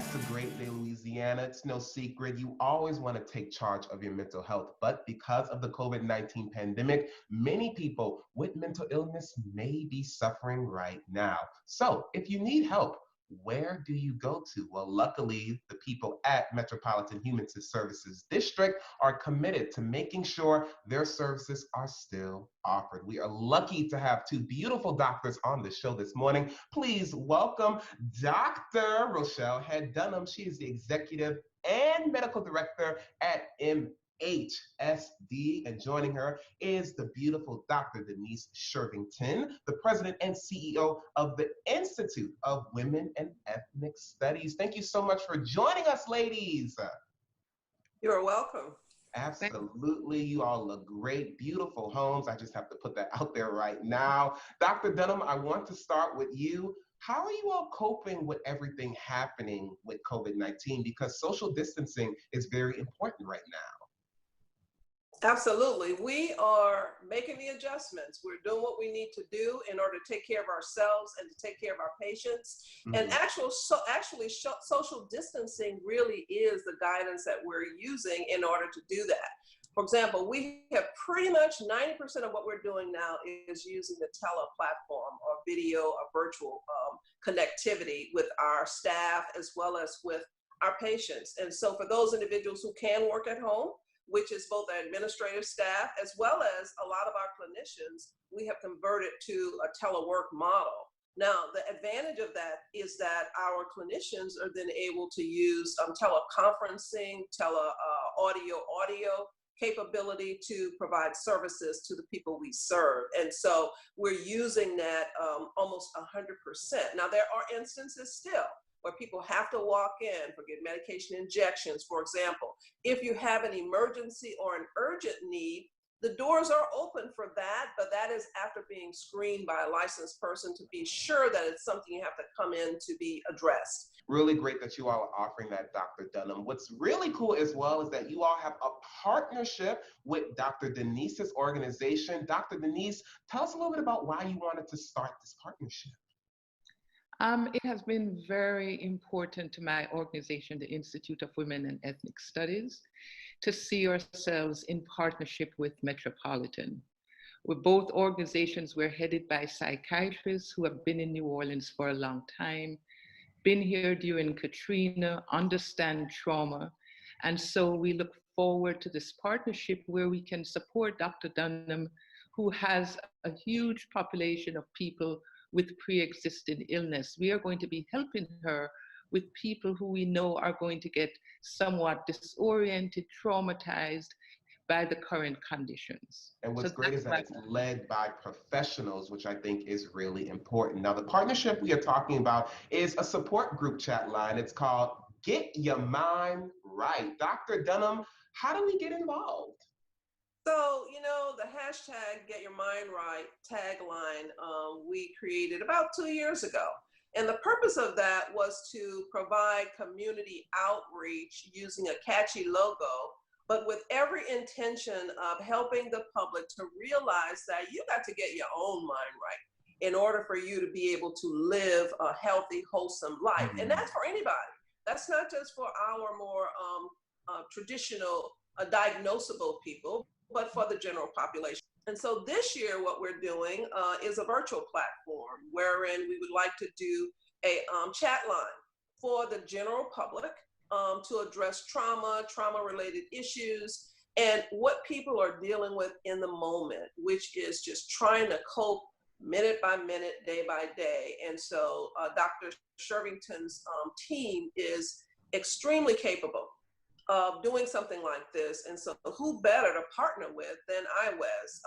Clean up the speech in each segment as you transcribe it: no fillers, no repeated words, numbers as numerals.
back to Great Day, Louisiana. It's no secret, you always want to take charge of your mental health, but because of the COVID-19 pandemic, many people with mental illness may be suffering right now. So if you need help, where do you go to? Well, luckily, the people at Metropolitan Human Services District are committed to making sure their services are still offered. We are lucky to have two beautiful doctors on the show this morning. Please welcome Dr. Rochelle Head Dunham. She is the executive and medical director at MHSD, and joining her is the beautiful Dr. Denise Shervington, the president and CEO of the Institute of Women and Ethnic Studies. Thank you so much for joining us, ladies. You're welcome. Absolutely. You all look great, beautiful homes. I just have to put that out there right now. Dr. Dunham, I want to start with you. How are you all coping with everything happening with COVID-19? Because social distancing is very important right now. Absolutely. We are making the adjustments. We're doing what we need to do in order to take care of ourselves and to take care of our patients. And actually, social distancing really is the guidance that we're using in order to do that. For example, we have pretty much 90% of what we're doing now is using the tele platform or video or virtual connectivity with our staff as well as with our patients. And so for those individuals who can work at home, which is both our administrative staff as well as a lot of our clinicians, we have converted to a telework model. Now, the advantage of that is that our clinicians are then able to use teleconferencing, audio capability to provide services to the people we serve. And so we're using that almost 100%. Now, there are instances still where people have to walk in for get medication injections, for example. If you have an emergency or an urgent need, the doors are open for that, but that is after being screened by a licensed person to be sure that it's something you have to come in to be addressed. Really great that you all are offering that, Dr. Dunham. What's really cool as well is that you all have a partnership with Dr. Denise's organization. Dr. Denise, tell us a little bit about why you wanted to start this partnership. It has been very important to my organization, the Institute of Women and Ethnic Studies, to see ourselves in partnership with Metropolitan. With both organizations, we're headed by psychiatrists who have been in New Orleans for a long time, been here during Katrina, understand trauma. And so we look forward to this partnership where we can support Dr. Dunham, who has a huge population of people with pre-existing illness. We are going to be helping her with people who we know are going to get somewhat disoriented, traumatized by the current conditions. And what's great is that it's led by professionals, which I think is really important. Now, the partnership we are talking about is a support group chat line. It's called Get Your Mind Right. Dr. Dunham, how do we get involved? So, the hashtag Get Your Mind Right tagline we created about 2 years ago. And the purpose of that was to provide community outreach using a catchy logo, but with every intention of helping the public to realize that you got to get your own mind right in order for you to be able to live a healthy, wholesome life. And that's for anybody. That's not just for our more traditional diagnosable people, but for the general population. And so this year, what we're doing is a virtual platform wherein we would like to do a chat line for the general public to address trauma-related issues, and what people are dealing with in the moment, which is just trying to cope minute by minute, day by day. And so Dr. Shervington's team is extremely capable of doing something like this. And so who better to partner with than iWes?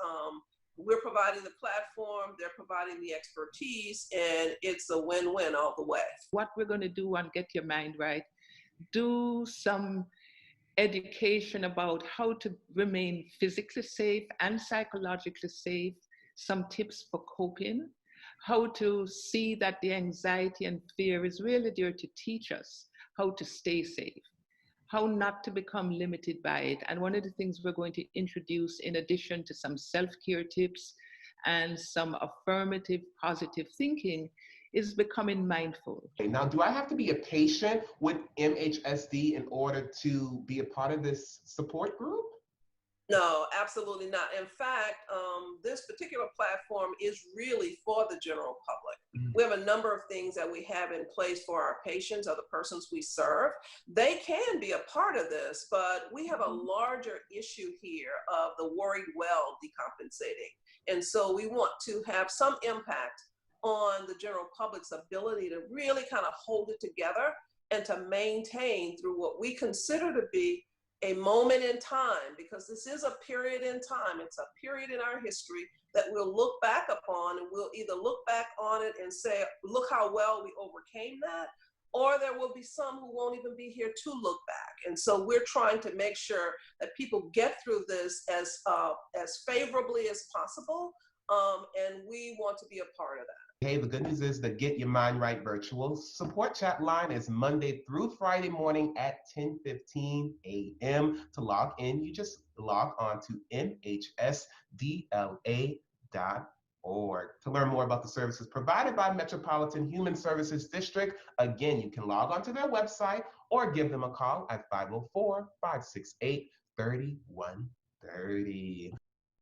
We're providing the platform, they're providing the expertise, and it's a win-win all the way. What we're going to do on Get Your Mind Right, do some education about how to remain physically safe and psychologically safe, some tips for coping, how to see that the anxiety and fear is really there to teach us how to stay safe, how not to become limited by it. And one of the things we're going to introduce, in addition to some self-care tips and some affirmative positive thinking, is becoming mindful. Now, do I have to be a patient with MHSD in order to be a part of this support group? No, absolutely not. In fact, this particular platform is really for the general public. We have a number of things that we have in place for our patients or the persons we serve. They can be a part of this, but we have a larger issue here of the worried well decompensating. And so we want to have some impact on the general public's ability to really kind of hold it together and to maintain through what we consider to be a moment in time, because this is a period in time. It's a period in our history that we'll look back upon, and we'll either look back on it and say, look how well we overcame that, or there will be some who won't even be here to look back. And so we're trying to make sure that people get through this as favorably as possible, and we want to be a part of that. Hey, the good news is the Get Your Mind Right virtual support chat line is Monday through Friday morning at 10:15 a.m. To log in, you just log on to mhsdla.org. To learn more about the services provided by Metropolitan Human Services District, again, you can log on to their website or give them a call at 504-568-3130.